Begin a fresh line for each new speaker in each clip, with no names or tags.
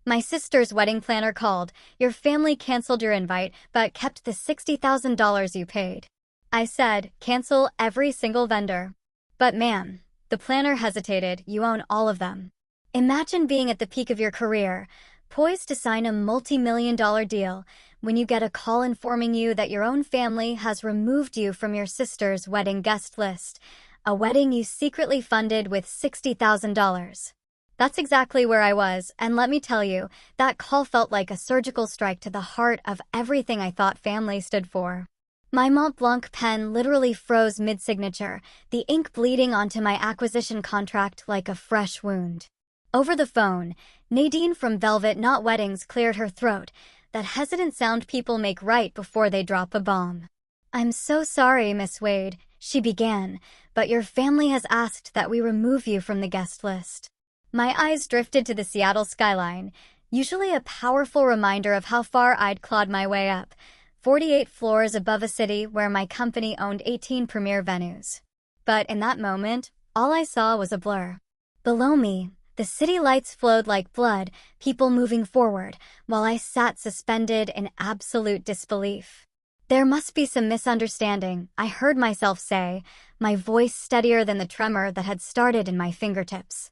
My sister's wedding planner called. Your family canceled your invite, but kept the $60,000 you paid. I said, cancel every single vendor. But ma'am, the planner hesitated, you own all of them. Imagine being at the peak of your career, poised to sign a multi-million-dollar deal, when you get a call informing you that your own family has removed you from your sister's wedding guest list, a wedding you secretly funded with $60,000. That's exactly where I was, and let me tell you, that call felt like a surgical strike to the heart of everything I thought family stood for. My Mont Blanc pen literally froze mid-signature, the ink bleeding onto my acquisition contract like a fresh wound. Over the phone, Nadine from Velvet Not Weddings cleared her throat, that hesitant sound people make right before they drop a bomb. I'm so sorry, Miss Wade, she began, but your family has asked that we remove you from the guest list. My eyes drifted to the Seattle skyline, usually a powerful reminder of how far I'd clawed my way up, 48 floors above a city where my company owned 18 premier venues. But in that moment, all I saw was a blur. Below me, the city lights flowed like blood, people moving forward, while I sat suspended in absolute disbelief. There must be some misunderstanding, I heard myself say, my voice steadier than the tremor that had started in my fingertips.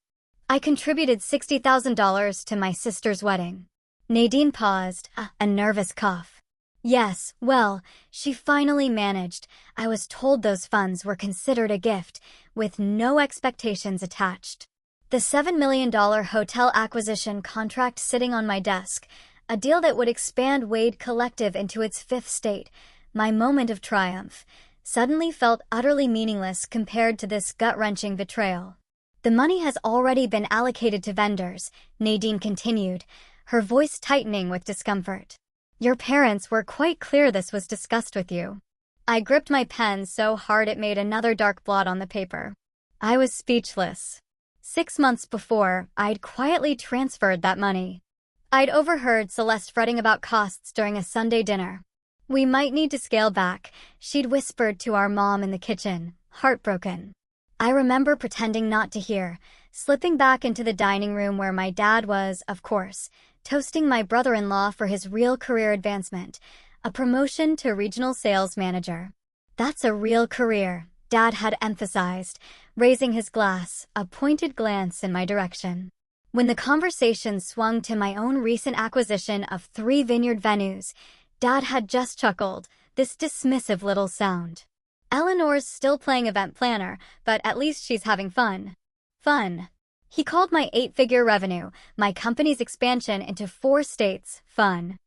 I contributed $60,000 to my sister's wedding. Nadine paused, a nervous cough. Yes, well, she finally managed. I was told those funds were considered a gift, with no expectations attached. The $7 million hotel acquisition contract sitting on my desk, a deal that would expand Wade Collective into its fifth state, my moment of triumph, suddenly felt utterly meaningless compared to this gut-wrenching betrayal. The money has already been allocated to vendors, Nadine continued, her voice tightening with discomfort. Your parents were quite clear this was discussed with you. I gripped my pen so hard it made another dark blot on the paper. I was speechless. 6 months before, I'd quietly transferred that money. I'd overheard Celeste fretting about costs during a Sunday dinner. We might need to scale back, she'd whispered to our mom in the kitchen, heartbroken. I remember pretending not to hear, slipping back into the dining room where my dad was, of course, toasting my brother-in-law for his real career advancement, a promotion to regional sales manager. That's a real career, Dad had emphasized, raising his glass, a pointed glance in my direction. When the conversation swung to my own recent acquisition of 3 vineyard venues, Dad had just chuckled, this dismissive little sound. Eleanor's still playing event planner, but at least she's having fun. Fun. He called my 8-figure revenue, my company's expansion into 4 states, fun.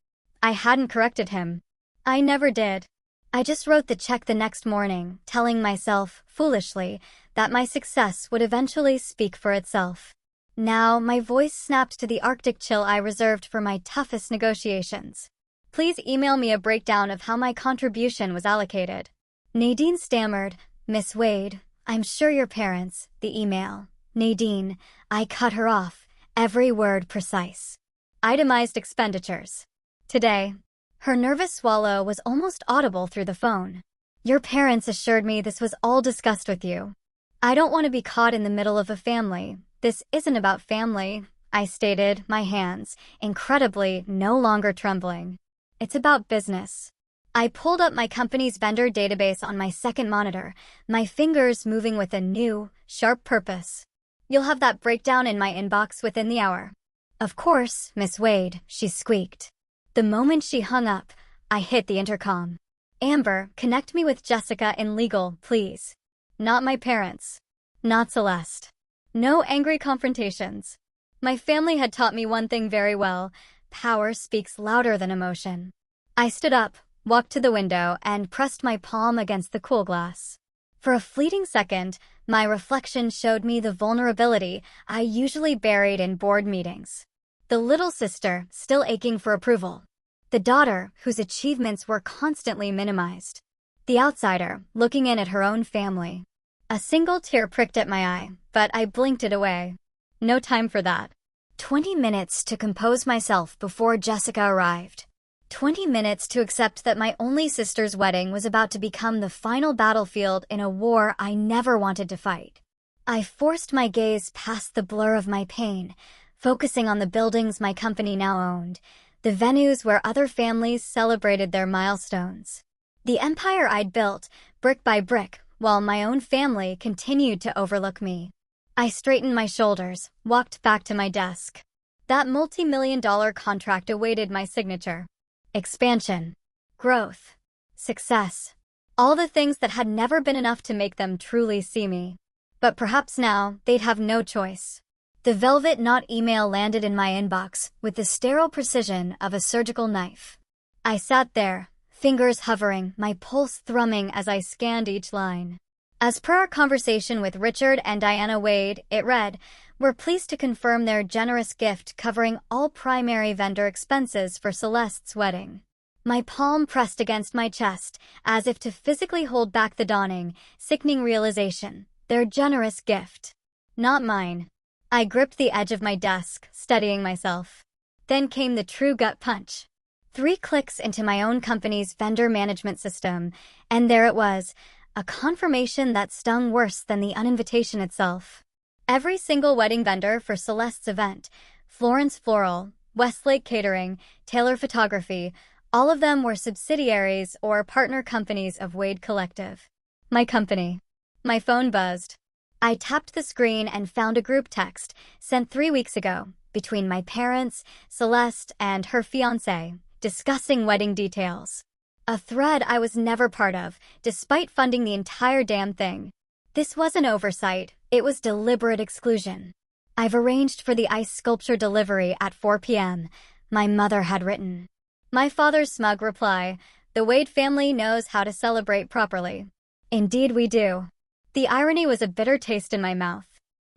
I hadn't corrected him. I never did. I just wrote the check the next morning, telling myself, foolishly, that my success would eventually speak for itself. Now, my voice snapped to the Arctic chill I reserved for my toughest negotiations. Please email me a breakdown of how my contribution was allocated. Nadine stammered, Miss Wade, I'm sure your parents, the email. Nadine, I cut her off, every word precise. Itemized expenditures. Today. Her nervous swallow was almost audible through the phone. Your parents assured me this was all discussed with you. I don't want to be caught in the middle of a family. This isn't about family, I stated, my hands, incredibly, no longer trembling. It's about business. I pulled up my company's vendor database on my second monitor, my fingers moving with a new, sharp purpose. You'll have that breakdown in my inbox within the hour. Of course, Miss Wade, she squeaked. The moment she hung up, I hit the intercom. Amber, connect me with Jessica in legal, please. Not my parents. Not Celeste. No angry confrontations. My family had taught me one thing very well. Power speaks louder than emotion. I stood up, walked to the window, and pressed my palm against the cool glass. For a fleeting second, my reflection showed me the vulnerability I usually buried in board meetings. The little sister, still aching for approval. The daughter, whose achievements were constantly minimized. The outsider, looking in at her own family. A single tear pricked at my eye, but I blinked it away. No time for that. 20 minutes to compose myself before Jessica arrived. 20 minutes to accept that my only sister's wedding was about to become the final battlefield in a war I never wanted to fight. I forced my gaze past the blur of my pain, focusing on the buildings my company now owned, the venues where other families celebrated their milestones. The empire I'd built, brick by brick, while my own family continued to overlook me. I straightened my shoulders, walked back to my desk. That multi-million-dollar contract awaited my signature. Expansion, growth, success. All the things that had never been enough to make them truly see me. But perhaps now, they'd have no choice. The velvet knot email landed in my inbox with the sterile precision of a surgical knife. I sat there, fingers hovering, my pulse thrumming as I scanned each line. As per our conversation with Richard and Diana Wade, it read, "We're pleased to confirm their generous gift covering all primary vendor expenses for Celeste's wedding." My palm pressed against my chest, as if to physically hold back the dawning, sickening realization. Their generous gift. Not mine. I gripped the edge of my desk, steadying myself. Then came the true gut punch. 3 clicks into my own company's vendor management system, and there it was, a confirmation that stung worse than the uninvitation itself. Every single wedding vendor for Celeste's event, Florence Floral, Westlake Catering, Taylor Photography, all of them were subsidiaries or partner companies of Wade Collective. My company. My phone buzzed. I tapped the screen and found a group text sent 3 weeks ago between my parents, Celeste, and her fiancé, discussing wedding details. A thread I was never part of, despite funding the entire damn thing. This wasn't oversight, it was deliberate exclusion. "I've arranged for the ice sculpture delivery at 4 p.m., my mother had written. My father's smug reply, "The Wade family knows how to celebrate properly." Indeed we do. The irony was a bitter taste in my mouth.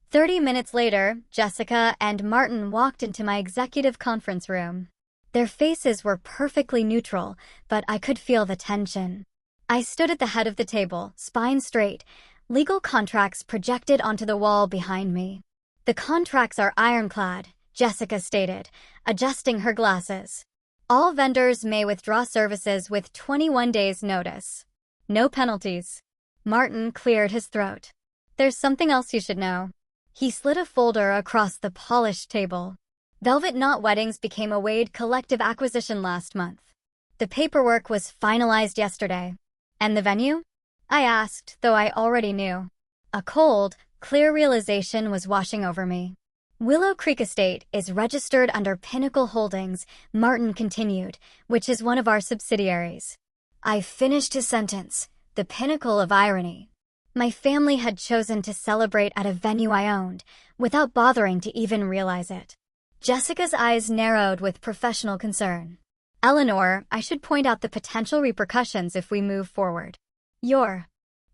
30 minutes later, Jessica and Martin walked into my executive conference room. Their faces were perfectly neutral, but I could feel the tension. I stood at the head of the table, spine straight, legal contracts projected onto the wall behind me. "The contracts are ironclad," Jessica stated, adjusting her glasses. "All vendors may withdraw services with 21 days' notice. No penalties." Martin cleared his throat. "There's something else you should know." He slid a folder across the polished table. Velvet Knot Weddings became a Wade Collective acquisition last month. The paperwork was finalized yesterday. "And the venue?" I asked, though I already knew. A cold, clear realization was washing over me. "Willow Creek Estate is registered under Pinnacle Holdings," Martin continued, "which is one of our subsidiaries." I finished his sentence, the pinnacle of irony. My family had chosen to celebrate at a venue I owned, without bothering to even realize it. Jessica's eyes narrowed with professional concern. "Eleanor, I should point out the potential repercussions if we move forward. Your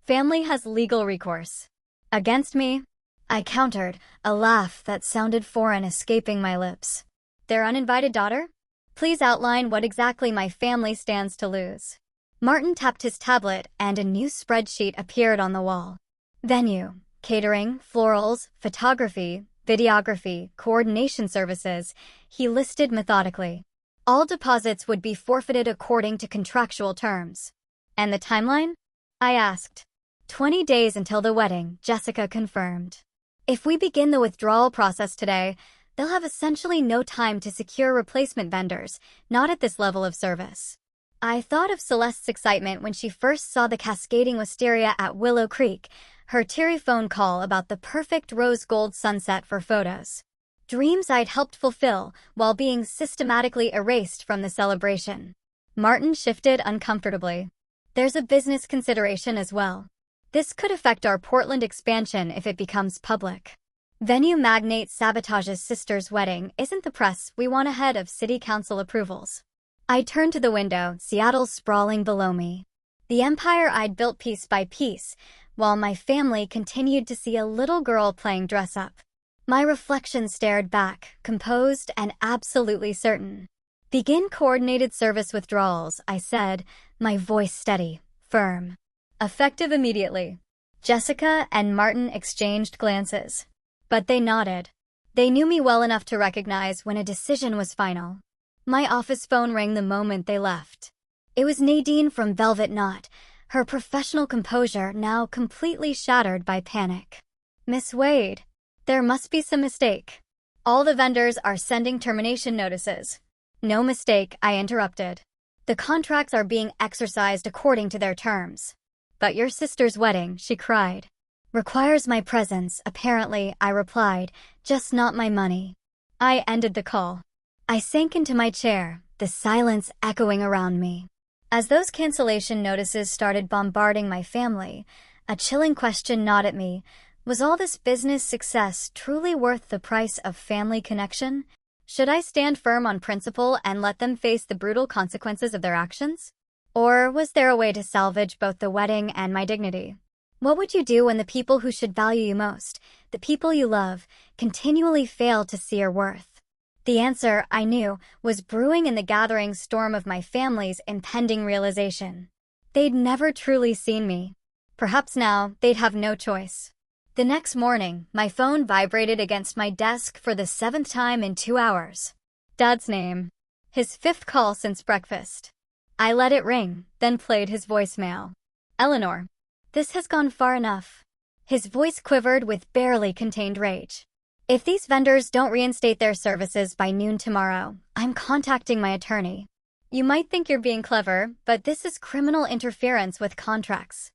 family has legal recourse." "Against me?" I countered, a laugh that sounded foreign escaping my lips. "Their uninvited daughter? Please outline what exactly my family stands to lose." Martin tapped his tablet and a new spreadsheet appeared on the wall. Venue, catering, florals, photography, videography, coordination services, he listed methodically. All deposits would be forfeited according to contractual terms. "And the timeline?" I asked. 20 days until the wedding, Jessica confirmed. "If we begin the withdrawal process today, they'll have essentially no time to secure replacement vendors, not at this level of service." I thought of Celeste's excitement when she first saw the cascading wisteria at Willow Creek, her teary phone call about the perfect rose gold sunset for photos. Dreams I'd helped fulfill while being systematically erased from the celebration. Martin shifted uncomfortably. "There's a business consideration as well. This could affect our Portland expansion if it becomes public. Venue magnate sabotages sister's wedding isn't the press we want ahead of city council approvals." I turned to the window, Seattle sprawling below me. The empire I'd built piece by piece, while my family continued to see a little girl playing dress-up. My reflection stared back, composed and absolutely certain. "Begin coordinated service withdrawals," I said, my voice steady, firm. "Effective immediately." Jessica and Martin exchanged glances. But they nodded. They knew me well enough to recognize when a decision was final. My office phone rang the moment they left. It was Nadine from Velvet Knot, her professional composure now completely shattered by panic. "Miss Wade, there must be some mistake." All the vendors are sending termination notices. No mistake, I interrupted. The contracts are being exercised according to their terms. But your sister's wedding, she cried. Requires my presence, apparently, I replied, just not my money. I ended the call. I sank into my chair, the silence echoing around me. As those cancellation notices started bombarding my family, a chilling question gnawed at me. Was all this business success truly worth the price of family connection? Should I stand firm on principle and let them face the brutal consequences of their actions? Or was there a way to salvage both the wedding and my dignity? What would you do when the people who should value you most, the people you love, continually fail to see your worth? The answer, I knew, was brewing in the gathering storm of my family's impending realization. They'd never truly seen me. Perhaps now they'd have no choice. The next morning, my phone vibrated against my desk for the 7th time in 2 hours. Dad's name. His 5th call since breakfast. I let it ring, then played his voicemail. Eleanor. This has gone far enough. His voice quivered with barely contained rage. If these vendors don't reinstate their services by noon tomorrow, I'm contacting my attorney. You might think you're being clever, but this is criminal interference with contracts.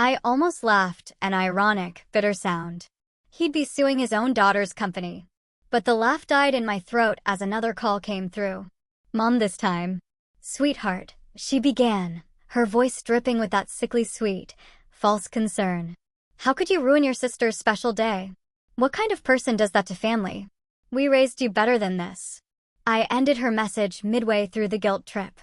I almost laughed, an ironic, bitter sound. He'd be suing his own daughter's company. But the laugh died in my throat as another call came through. Mom this time. Sweetheart, she began, her voice dripping with that sickly sweet, false concern. How could you ruin your sister's special day? What kind of person does that to family? We raised you better than this. I ended her message midway through the guilt trip.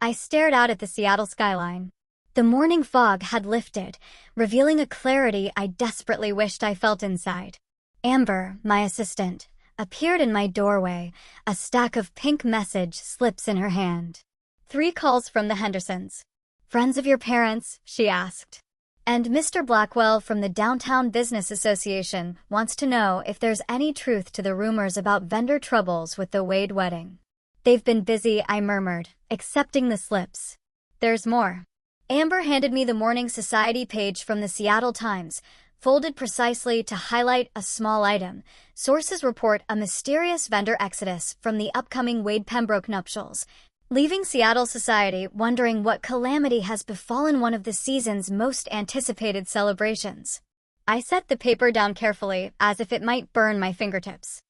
I stared out at the Seattle skyline. The morning fog had lifted, revealing a clarity I desperately wished I felt inside. Amber, my assistant, appeared in my doorway, a stack of pink message slips in her hand. 3 calls from the Hendersons. Friends of your parents, she asked. And Mr. Blackwell from the Downtown Business Association wants to know if there's any truth to the rumors about vendor troubles with the Wade wedding. They've been busy, I murmured, accepting the slips. There's more. Amber handed me the Morning Society page from the Seattle Times, folded precisely to highlight a small item. Sources report a mysterious vendor exodus from the upcoming Wade-Pembroke nuptials, leaving Seattle society wondering what calamity has befallen one of the season's most anticipated celebrations. I set the paper down carefully, as if it might burn my fingertips.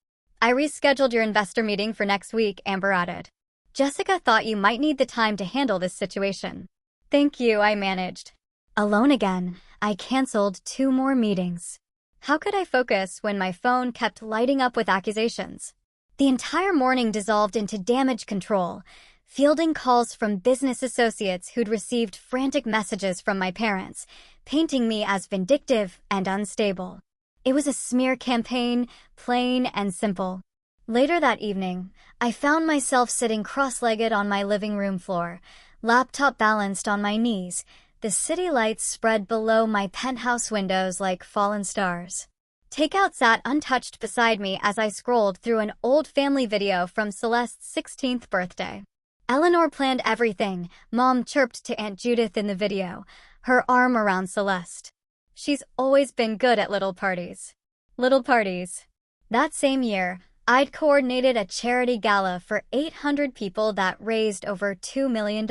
I rescheduled your investor meeting for next week, Amber added. Jessica thought you might need the time to handle this situation. Thank you, I managed. Alone again, I canceled 2 more meetings. How could I focus when my phone kept lighting up with accusations? The entire morning dissolved into damage control, fielding calls from business associates who'd received frantic messages from my parents, painting me as vindictive and unstable. It was a smear campaign, plain and simple. Later that evening, I found myself sitting cross-legged on my living room floor, laptop balanced on my knees, the city lights spread below my penthouse windows like fallen stars. Takeout sat untouched beside me as I scrolled through an old family video from Celeste's 16th birthday. Eleanor planned everything, Mom chirped to Aunt Judith in the video, her arm around Celeste. She's always been good at little parties. Little parties. That same year, I'd coordinated a charity gala for 800 people that raised over $2 million.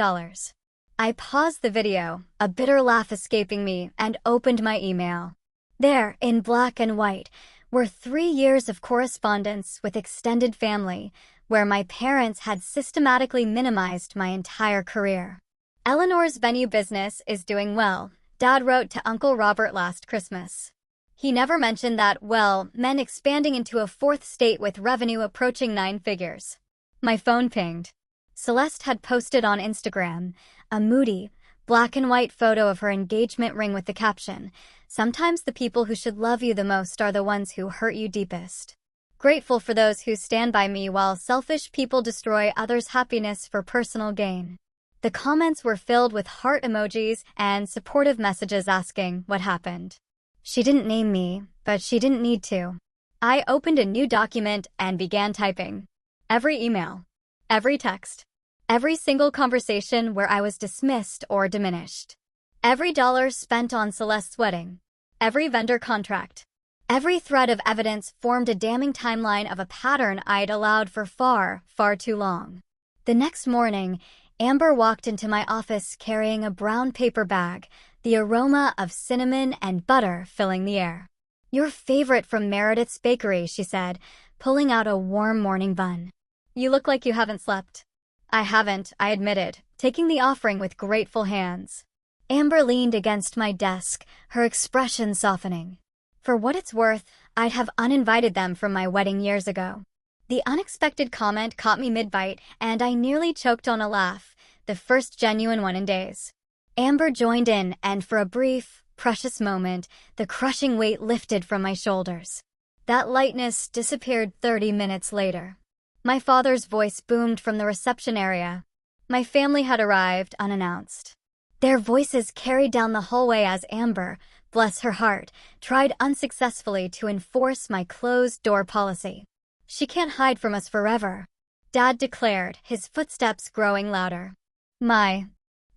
I paused the video, a bitter laugh escaping me, and opened my email. There, in black and white, were 3 years of correspondence with extended family, where my parents had systematically minimized my entire career. Eleanor's venue business is doing well, Dad wrote to Uncle Robert last Christmas. He never mentioned that, well, meant expanding into a 4th state with revenue approaching 9 figures. My phone pinged. Celeste had posted on Instagram a moody, black and white photo of her engagement ring with the caption, "Sometimes the people who should love you the most are the ones who hurt you deepest. Grateful for those who stand by me while selfish people destroy others' happiness for personal gain." The comments were filled with heart emojis and supportive messages asking what happened. She didn't name me, but she didn't need to. I opened a new document and began typing. Every email, every text, every single conversation where I was dismissed or diminished. Every dollar spent on Celeste's wedding. Every vendor contract. Every thread of evidence formed a damning timeline of a pattern I'd allowed for far, far too long. The next morning, Amber walked into my office carrying a brown paper bag, the aroma of cinnamon and butter filling the air. "Your favorite from Meredith's Bakery," she said, pulling out a warm morning bun. "You look like you haven't slept." "I haven't," I admitted, taking the offering with grateful hands. Amber leaned against my desk, her expression softening. For what it's worth, I'd have uninvited them from my wedding years ago. The unexpected comment caught me mid-bite, and I nearly choked on a laugh, the first genuine one in days. Amber joined in, and for a brief, precious moment, the crushing weight lifted from my shoulders. That lightness disappeared 30 minutes later. My father's voice boomed from the reception area. My family had arrived unannounced. Their voices carried down the hallway as Amber, bless her heart, tried unsuccessfully to enforce my closed-door policy. "She can't hide from us forever," Dad declared, his footsteps growing louder. My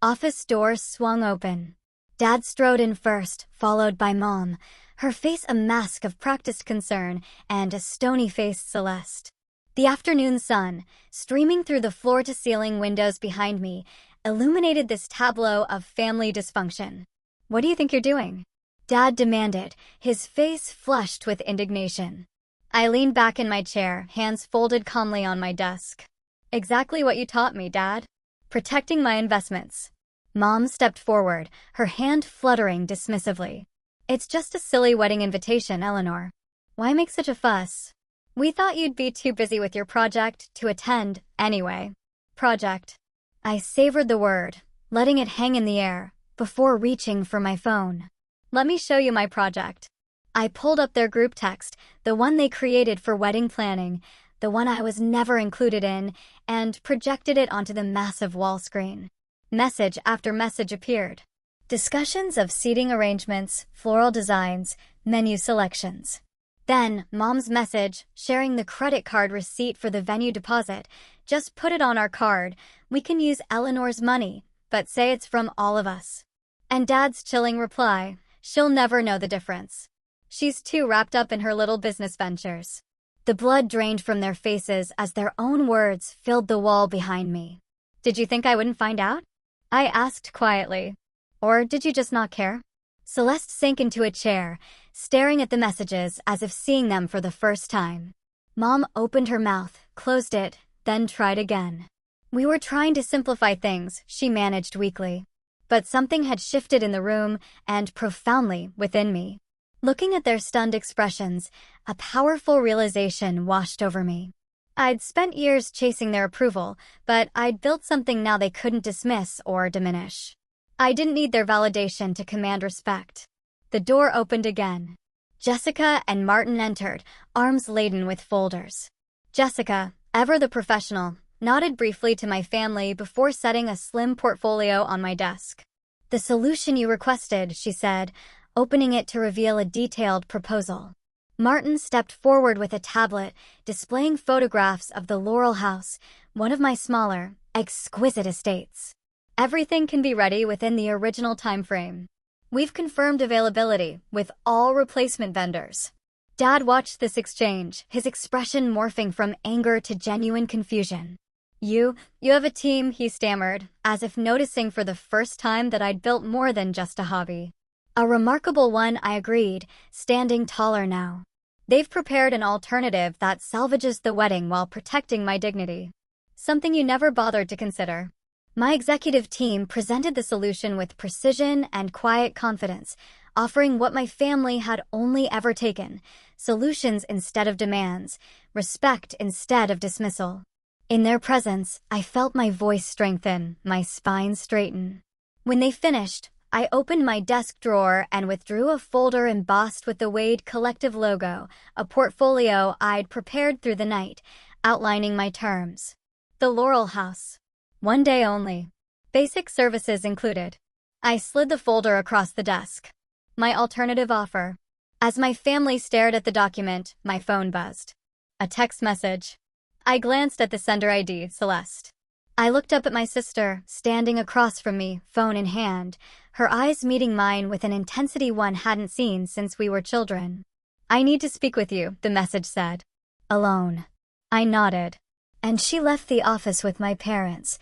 office door swung open. Dad strode in first, followed by Mom, her face a mask of practiced concern, and a stony-faced Celeste. The afternoon sun, streaming through the floor-to-ceiling windows behind me, illuminated this tableau of family dysfunction. "What do you think you're doing?" Dad demanded, his face flushed with indignation. I leaned back in my chair, hands folded calmly on my desk. "Exactly what you taught me, Dad. Protecting my investments." Mom stepped forward, her hand fluttering dismissively. "It's just a silly wedding invitation, Eleanor. Why make such a fuss? We thought you'd be too busy with your project to attend anyway." Project. I savored the word, letting it hang in the air, before reaching for my phone. "Let me show you my project." I pulled up their group text, the one they created for wedding planning, the one I was never included in, and projected it onto the massive wall screen. Message after message appeared. Discussions of seating arrangements, floral designs, menu selections. Then, Mom's message, sharing the credit card receipt for the venue deposit. "Just put it on our card. We can use Eleanor's money, but say it's from all of us." And Dad's chilling reply, "She'll never know the difference. She's too wrapped up in her little business ventures." The blood drained from their faces as their own words filled the wall behind me. "Did you think I wouldn't find out?" I asked quietly. "Or did you just not care?" Celeste sank into a chair, staring at the messages as if seeing them for the first time. Mom opened her mouth, closed it, then tried again. "We were trying to simplify things," she managed weakly. But something had shifted in the room and profoundly within me. Looking at their stunned expressions, a powerful realization washed over me. I'd spent years chasing their approval, but I'd built something now they couldn't dismiss or diminish. I didn't need their validation to command respect. The door opened again. Jessica and Martin entered, arms laden with folders. Jessica, ever the professional, nodded briefly to my family before setting a slim portfolio on my desk. "The solution you requested," she said, opening it to reveal a detailed proposal. Martin stepped forward with a tablet, displaying photographs of the Laurel House, one of my smaller, exquisite estates. "Everything can be ready within the original time frame. We've confirmed availability with all replacement vendors." Dad watched this exchange, his expression morphing from anger to genuine confusion. You have a team," he stammered, as if noticing for the first time that I'd built more than just a hobby. "A remarkable one," I agreed, standing taller now. "They've prepared an alternative that salvages the wedding while protecting my dignity. Something you never bothered to consider." My executive team presented the solution with precision and quiet confidence, offering what my family had only ever taken: solutions instead of demands, respect instead of dismissal. In their presence, I felt my voice strengthen, my spine straighten. When they finished, I opened my desk drawer and withdrew a folder embossed with the Wade Collective logo, a portfolio I'd prepared through the night, outlining my terms. The Laurel House. 1 day only. Basic services included. I slid the folder across the desk. My alternative offer. As my family stared at the document, my phone buzzed. A text message. I glanced at the sender ID, Celeste. I looked up at my sister, standing across from me, phone in hand, her eyes meeting mine with an intensity one hadn't seen since we were children. I need to speak with you, the message said. Alone. I nodded. And she left the office with my parents,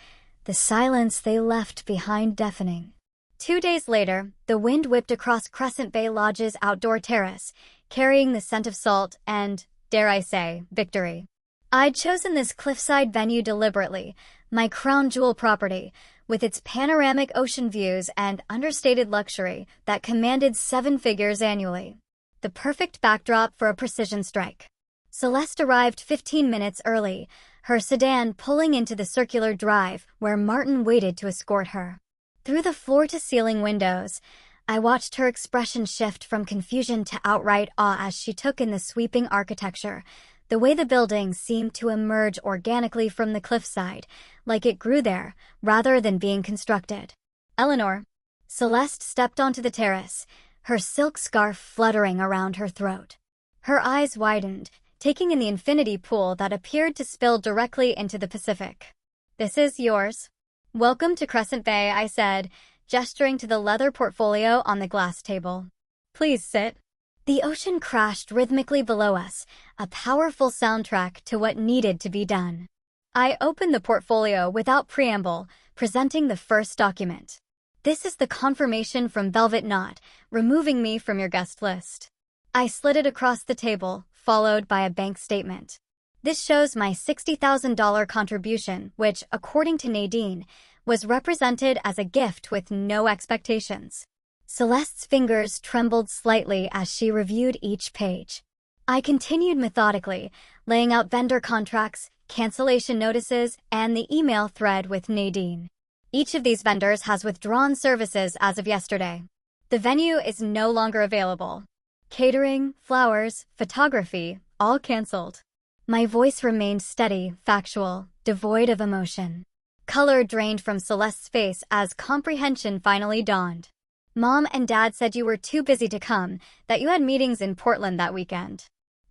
the silence they left behind deafening. 2 days later, the wind whipped across Crescent Bay Lodge's outdoor terrace, carrying the scent of salt and, dare I say, victory. I'd chosen this cliffside venue deliberately, my crown jewel property, with its panoramic ocean views and understated luxury that commanded 7 figures annually. The perfect backdrop for a precision strike. Celeste arrived 15 minutes early, her sedan pulling into the circular drive where Martin waited to escort her. Through the floor-to-ceiling windows, I watched her expression shift from confusion to outright awe as she took in the sweeping architecture, the way the building seemed to emerge organically from the cliffside, like it grew there, rather than being constructed. Eleanor. Celeste stepped onto the terrace, her silk scarf fluttering around her throat. Her eyes widened, taking in the infinity pool that appeared to spill directly into the Pacific. This is yours. Welcome to Crescent Bay, I said, gesturing to the leather portfolio on the glass table. Please sit. The ocean crashed rhythmically below us, a powerful soundtrack to what needed to be done. I opened the portfolio without preamble, presenting the first document. This is the confirmation from Velvet Knot, removing me from your guest list. I slid it across the table, followed by a bank statement. This shows my $60,000 contribution, which, according to Nadine, was represented as a gift with no expectations. Celeste's fingers trembled slightly as she reviewed each page. I continued methodically, laying out vendor contracts, cancellation notices, and the email thread with Nadine. Each of these vendors has withdrawn services as of yesterday. The venue is no longer available. Catering, flowers, photography, all canceled. My voice remained steady, factual, devoid of emotion. Color drained from Celeste's face as comprehension finally dawned. Mom and Dad said you were too busy to come, that you had meetings in Portland that weekend.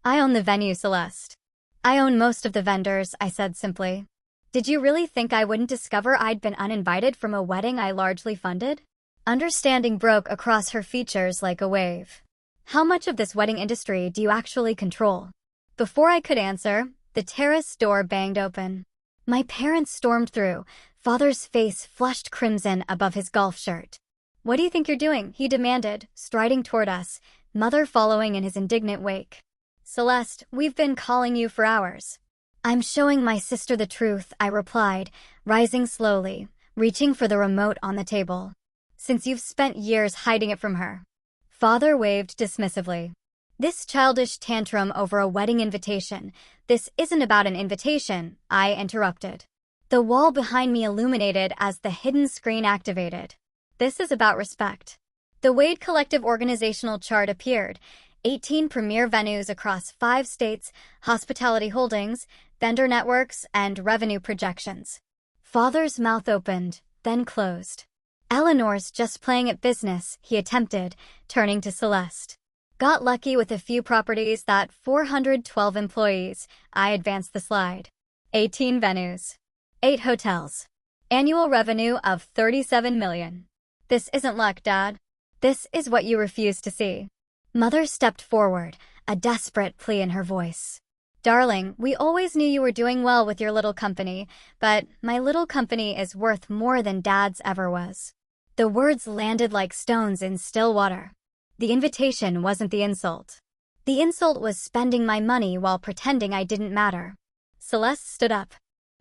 I own the venue, Celeste. I own most of the vendors, I said simply. Did you really think I wouldn't discover I'd been uninvited from a wedding I largely funded? Understanding broke across her features like a wave. How much of this wedding industry do you actually control? Before I could answer, the terrace door banged open. My parents stormed through, Father's face flushed crimson above his golf shirt. What do you think you're doing? He demanded, striding toward us, Mother following in his indignant wake. Celeste, we've been calling you for hours. I'm showing my sister the truth, I replied, rising slowly, reaching for the remote on the table. Since you've spent years hiding it from her. Father waved dismissively. This childish tantrum over a wedding invitation. This isn't about an invitation, I interrupted. The wall behind me illuminated as the hidden screen activated. This is about respect. The Wade Collective organizational chart appeared. 18 premier venues across 5 states, hospitality holdings, vendor networks, and revenue projections. Father's mouth opened, then closed. Eleanor's just playing at business, he attempted, turning to Celeste. Got lucky with a few properties that 412 employees, I advanced the slide. 18 venues. 8 hotels. Annual revenue of $37 million. This isn't luck, Dad. This is what you refuse to see. Mother stepped forward, a desperate plea in her voice. Darling, we always knew you were doing well with your little company, but my little company is worth more than Dad's ever was. The words landed like stones in still water. The invitation wasn't the insult. The insult was spending my money while pretending I didn't matter. Celeste stood up.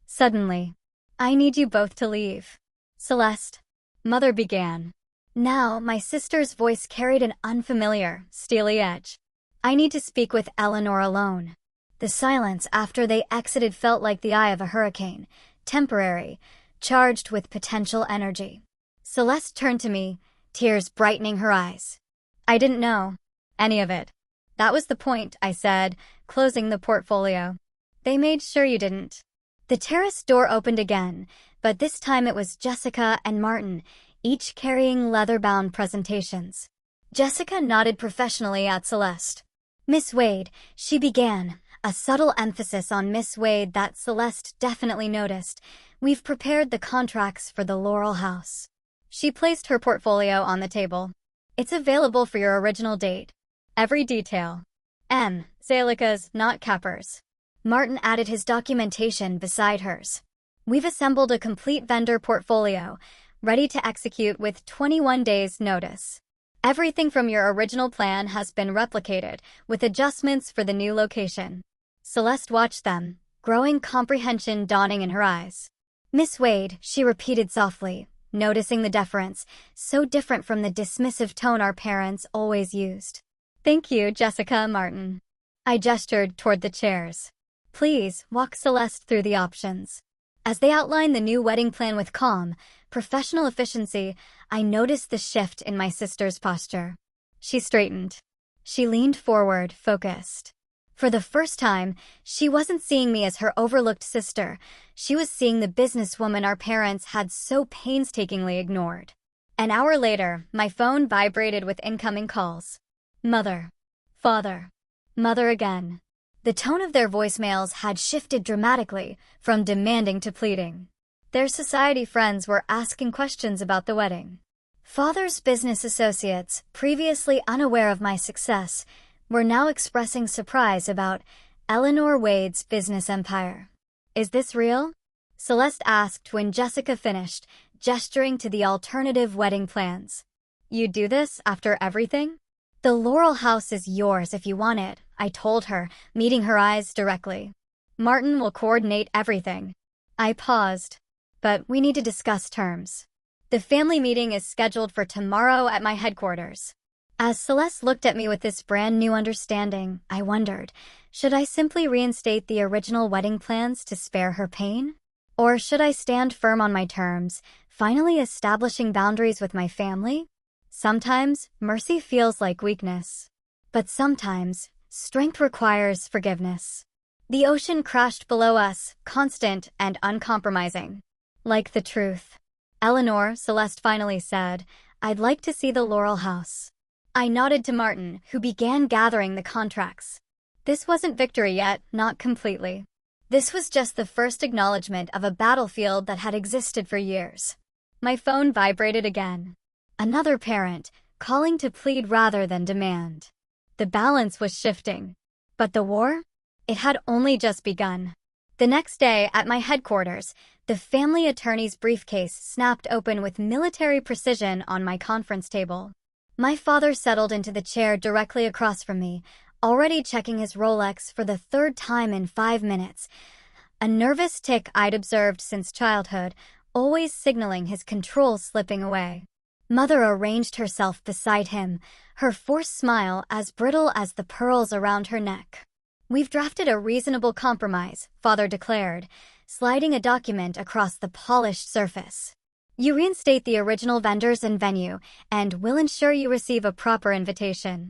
Suddenly, I need you both to leave. Celeste, Mother began. Now, my sister's voice carried an unfamiliar, steely edge. I need to speak with Eleanor alone. The silence after they exited felt like the eye of a hurricane, temporary, charged with potential energy. Celeste turned to me, tears brightening her eyes. I didn't know any of it. That was the point, I said, closing the portfolio. They made sure you didn't. The terrace door opened again, but this time it was Jessica and Martin, each carrying leather-bound presentations. Jessica nodded professionally at Celeste. Miss Wade, she began, a subtle emphasis on Miss Wade that Celeste definitely noticed. We've prepared the contracts for the Laurel House. She placed her portfolio on the table. It's available for your original date. Every detail. Zalikas, not Keppers. Martin added his documentation beside hers. We've assembled a complete vendor portfolio, ready to execute with 21 days' notice. Everything from your original plan has been replicated, with adjustments for the new location. Celeste watched them, growing comprehension dawning in her eyes. Miss Wade, she repeated softly, noticing the deference, so different from the dismissive tone our parents always used. Thank you, Jessica Martin. I gestured toward the chairs. Please, walk Celeste through the options. As they outlined the new wedding plan with calm, professional efficiency, I noticed the shift in my sister's posture. She straightened. She leaned forward, focused. For the first time, she wasn't seeing me as her overlooked sister. She was seeing the businesswoman our parents had so painstakingly ignored. An hour later, my phone vibrated with incoming calls. Mother. Father. Mother again. The tone of their voicemails had shifted dramatically, from demanding to pleading. Their society friends were asking questions about the wedding. Father's business associates, previously unaware of my success, were now expressing surprise about Eleanor Wade's business empire. Is this real? Celeste asked when Jessica finished, gesturing to the alternative wedding plans. You do this after everything? The Laurel House is yours if you want it, I told her, meeting her eyes directly. Martin will coordinate everything. I paused. But we need to discuss terms. The family meeting is scheduled for tomorrow at my headquarters. As Celeste looked at me with this brand new understanding, I wondered, should I simply reinstate the original wedding plans to spare her pain? Or should I stand firm on my terms, finally establishing boundaries with my family? Sometimes, mercy feels like weakness. But sometimes, strength requires forgiveness. The ocean crashed below us, constant and uncompromising. Like the truth. Eleanor, Celeste finally said, I'd like to see the Laurel House. I nodded to Martin, who began gathering the contracts. This wasn't victory yet, not completely. This was just the first acknowledgement of a battlefield that had existed for years. My phone vibrated again. Another parent, calling to plead rather than demand. The balance was shifting. But the war? It had only just begun. The next day, at my headquarters, the family attorney's briefcase snapped open with military precision on my conference table. My father settled into the chair directly across from me, already checking his Rolex for the third time in 5 minutes. A nervous tic I'd observed since childhood, always signaling his control slipping away. Mother arranged herself beside him, her forced smile as brittle as the pearls around her neck. We've drafted a reasonable compromise, Father declared, sliding a document across the polished surface. You reinstate the original vendors and venue, and we'll ensure you receive a proper invitation.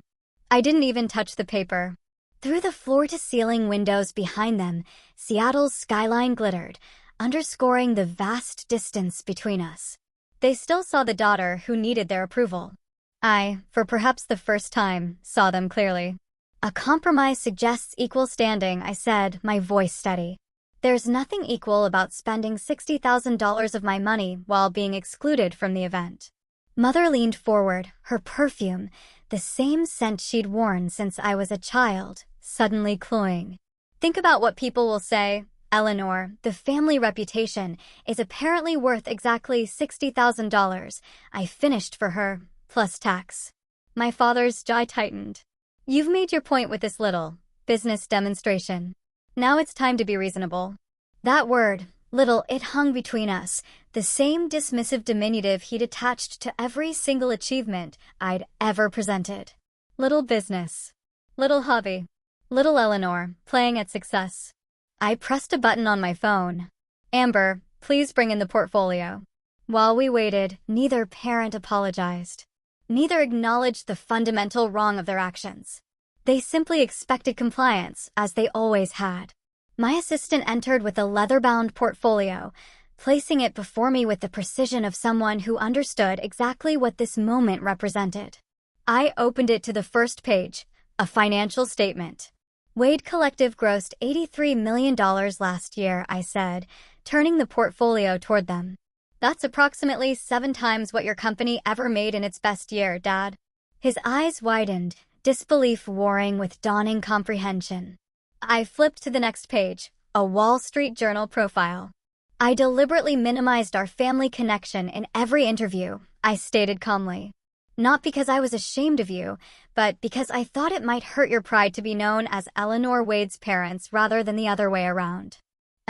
I didn't even touch the paper. Through the floor-to-ceiling windows behind them, Seattle's skyline glittered, underscoring the vast distance between us. They still saw the daughter who needed their approval. I, for perhaps the first time, saw them clearly. A compromise suggests equal standing, I said, my voice steady. There's nothing equal about spending $60,000 of my money while being excluded from the event. Mother leaned forward, her perfume, the same scent she'd worn since I was a child, suddenly cloying. Think about what people will say. Eleanor, the family reputation, is apparently worth exactly $60,000. I finished for her, plus tax. My father's jaw tightened. You've made your point with this little business demonstration. Now it's time to be reasonable. That word, little, it hung between us, the same dismissive diminutive he'd attached to every single achievement I'd ever presented. Little business. Little hobby. Little Eleanor, playing at success. I pressed a button on my phone. Amber, please bring in the portfolio. While we waited, neither parent apologized. Neither acknowledged the fundamental wrong of their actions. They simply expected compliance, as they always had. My assistant entered with a leather-bound portfolio, placing it before me with the precision of someone who understood exactly what this moment represented. I opened it to the first page, a financial statement. Wade Collective grossed $83 million last year, I said, turning the portfolio toward them. That's approximately 7 times what your company ever made in its best year, Dad. His eyes widened, disbelief warring with dawning comprehension. I flipped to the next page, a Wall Street Journal profile. I deliberately minimized our family connection in every interview, I stated calmly. Not because I was ashamed of you, but because I thought it might hurt your pride to be known as Eleanor Wade's parents rather than the other way around.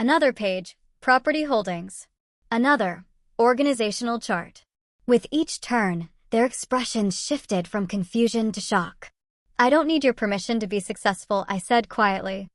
Another page, property holdings. Another, organizational chart. With each turn, their expressions shifted from confusion to shock. I don't need your permission to be successful, I said quietly.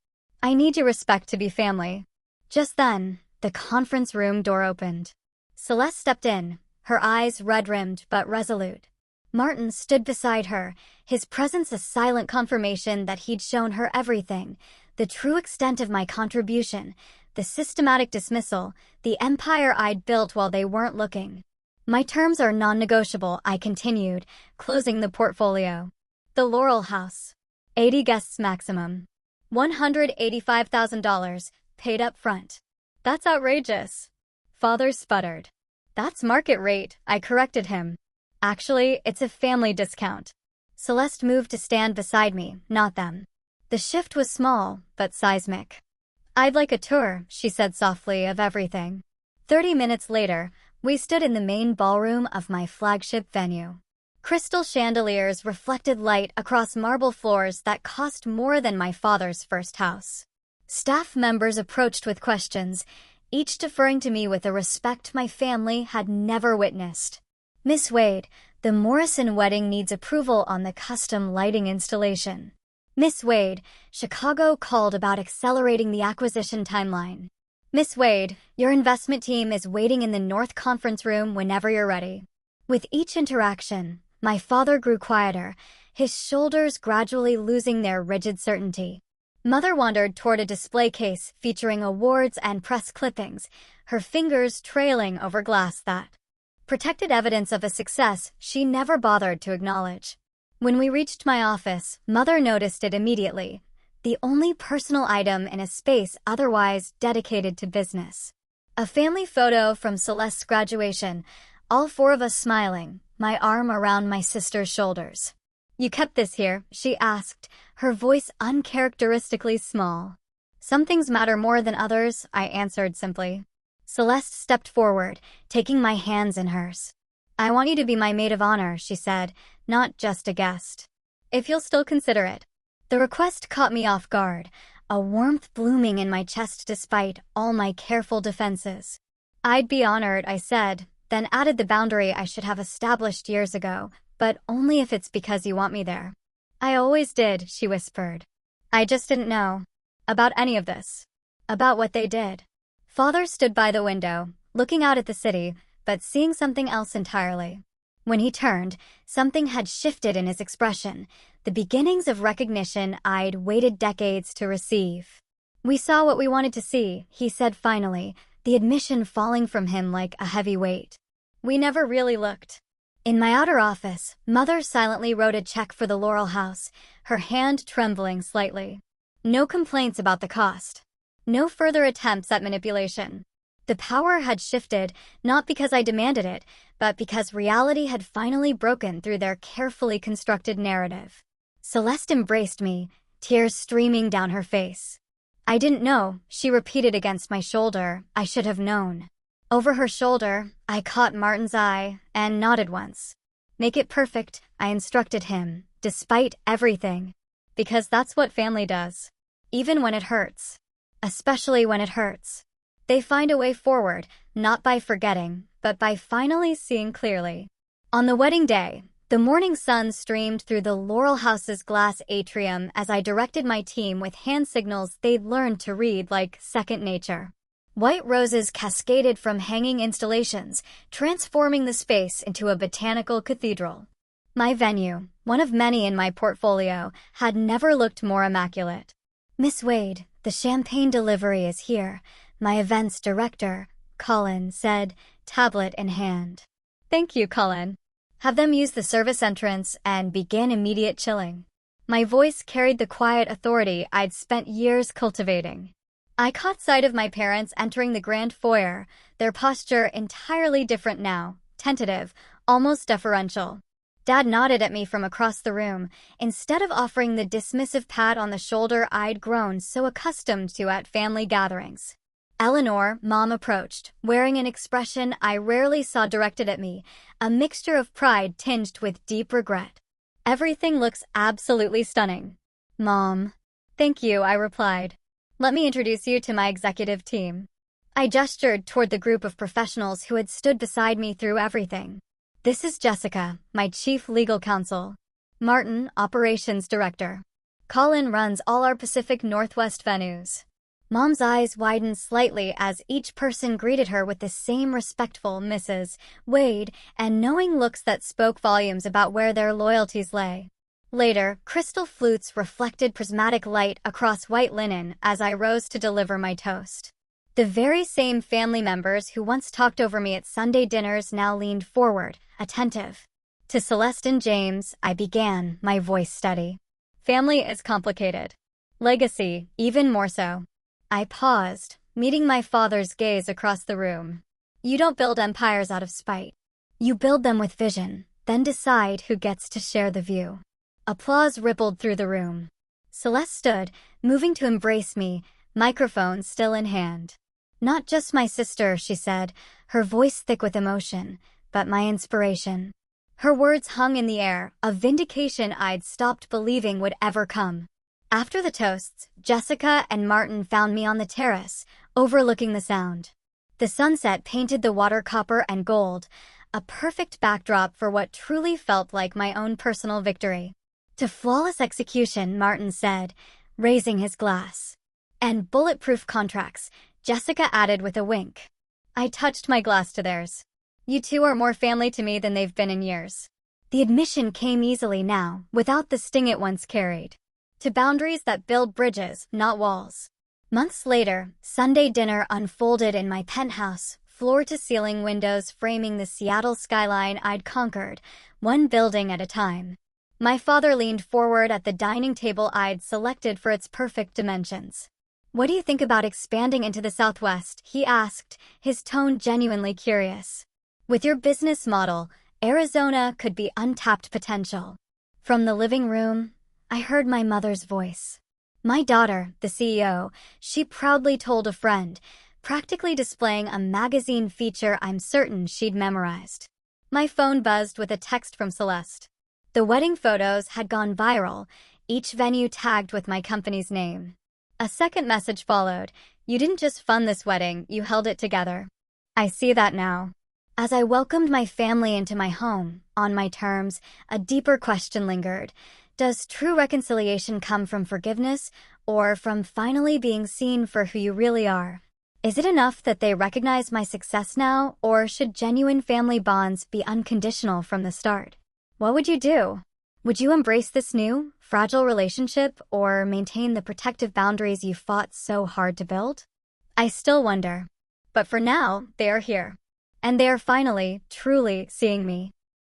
I need your respect to be family. Just then, the conference room door opened. Celeste stepped in, her eyes red-rimmed but resolute. Martin stood beside her, his presence a silent confirmation that he'd shown her everything, the true extent of my contribution, the systematic dismissal, the empire I'd built while they weren't looking. My terms are non-negotiable, I continued, closing the portfolio. The Laurel House. 80 guests maximum. $185,000, paid up front. That's outrageous. Father sputtered. That's market rate, I corrected him. Actually, it's a family discount. Celeste moved to stand beside me, not them. The shift was small, but seismic. I'd like a tour, she said softly, of everything. 30 minutes later, we stood in the main ballroom of my flagship venue. Crystal chandeliers reflected light across marble floors that cost more than my father's first house. Staff members approached with questions, each deferring to me with a respect my family had never witnessed. Miss Wade, the Morrison wedding needs approval on the custom lighting installation. Miss Wade, Chicago called about accelerating the acquisition timeline. Miss Wade, your investment team is waiting in the North Conference Room whenever you're ready. With each interaction, my father grew quieter, his shoulders gradually losing their rigid certainty. Mother wandered toward a display case featuring awards and press clippings, her fingers trailing over glass that protected evidence of a success she never bothered to acknowledge. When we reached my office, Mother noticed it immediately, the only personal item in a space otherwise dedicated to business. A family photo from Celeste's graduation, all four of us smiling, my arm around my sister's shoulders. You kept this here, she asked, her voice uncharacteristically small. Some things matter more than others, I answered simply. Celeste stepped forward, taking my hands in hers. I want you to be my maid of honor, she said, not just a guest. If you'll still consider it. The request caught me off guard, a warmth blooming in my chest despite all my careful defenses. I'd be honored, I said, then added the boundary I should have established years ago, but only if it's because you want me there. I always did, she whispered. I just didn't know. About any of this. About what they did. Father stood by the window, looking out at the city, but seeing something else entirely. When he turned, something had shifted in his expression, the beginnings of recognition I'd waited decades to receive. We saw what we wanted to see, he said finally, the admission falling from him like a heavy weight. We never really looked. In my outer office, Mother silently wrote a check for the Laurel House, her hand trembling slightly. No complaints about the cost. No further attempts at manipulation. The power had shifted, not because I demanded it, but because reality had finally broken through their carefully constructed narrative. Celeste embraced me, tears streaming down her face. I didn't know, she repeated against my shoulder, I should have known. Over her shoulder, I caught Martin's eye and nodded once. Make it perfect, I instructed him, despite everything. Because that's what family does. Even when it hurts. Especially when it hurts. They find a way forward, not by forgetting, but by finally seeing clearly. On the wedding day, the morning sun streamed through the Laurel House's glass atrium as I directed my team with hand signals they'd learned to read like second nature. White roses cascaded from hanging installations, transforming the space into a botanical cathedral. My venue, one of many in my portfolio, had never looked more immaculate. Miss Wade, the champagne delivery is here, my events director, Colin, said, tablet in hand. Thank you, Colin. Have them use the service entrance and begin immediate chilling. My voice carried the quiet authority I'd spent years cultivating. I caught sight of my parents entering the grand foyer, their posture entirely different now, tentative, almost deferential. Dad nodded at me from across the room, instead of offering the dismissive pat on the shoulder I'd grown so accustomed to at family gatherings. Eleanor, Mom approached, wearing an expression I rarely saw directed at me, a mixture of pride tinged with deep regret. "Everything looks absolutely stunning." "Mom." "Thank you," I replied. "Let me introduce you to my executive team." I gestured toward the group of professionals who had stood beside me through everything. "This is Jessica, my chief legal counsel. Martin, operations director. Colin runs all our Pacific Northwest venues." Mom's eyes widened slightly as each person greeted her with the same respectful Mrs. Wade and knowing looks that spoke volumes about where their loyalties lay. Later, crystal flutes reflected prismatic light across white linen as I rose to deliver my toast. The very same family members who once talked over me at Sunday dinners now leaned forward, attentive. To Celeste and James, I began, my voice steady. "Family is complicated. Legacy, even more so." I paused, meeting my father's gaze across the room. "You don't build empires out of spite. You build them with vision, then decide who gets to share the view." Applause rippled through the room. Celeste stood, moving to embrace me, microphone still in hand. "Not just my sister," she said, her voice thick with emotion, "but my inspiration." Her words hung in the air, a vindication I'd stopped believing would ever come. After the toasts, Jessica and Martin found me on the terrace, overlooking the Sound. The sunset painted the water copper and gold, a perfect backdrop for what truly felt like my own personal victory. "To flawless execution," Martin said, raising his glass. "And bulletproof contracts," Jessica added with a wink. I touched my glass to theirs. "You two are more family to me than they've been in years." The admission came easily now, without the sting it once carried. To boundaries that build bridges, not walls. Months later, Sunday dinner unfolded in my penthouse, floor-to-ceiling windows framing the Seattle skyline I'd conquered, one building at a time. My father leaned forward at the dining table I'd selected for its perfect dimensions. "What do you think about expanding into the Southwest?" he asked, his tone genuinely curious. "With your business model, Arizona could be untapped potential." From the living room, I heard my mother's voice. "My daughter, the CEO," she proudly told a friend, practically displaying a magazine feature I'm certain she'd memorized. My phone buzzed with a text from Celeste. The wedding photos had gone viral, each venue tagged with my company's name. A second message followed. "You didn't just fund this wedding, you held it together." I see that now. As I welcomed my family into my home, on my terms, a deeper question lingered. Does true reconciliation come from forgiveness, or from finally being seen for who you really are? Is it enough that they recognize my success now, or should genuine family bonds be unconditional from the start? What would you do? Would you embrace this new, fragile relationship, or maintain the protective boundaries you fought so hard to build? I still wonder. But for now, they are here. And they are finally, truly seeing me.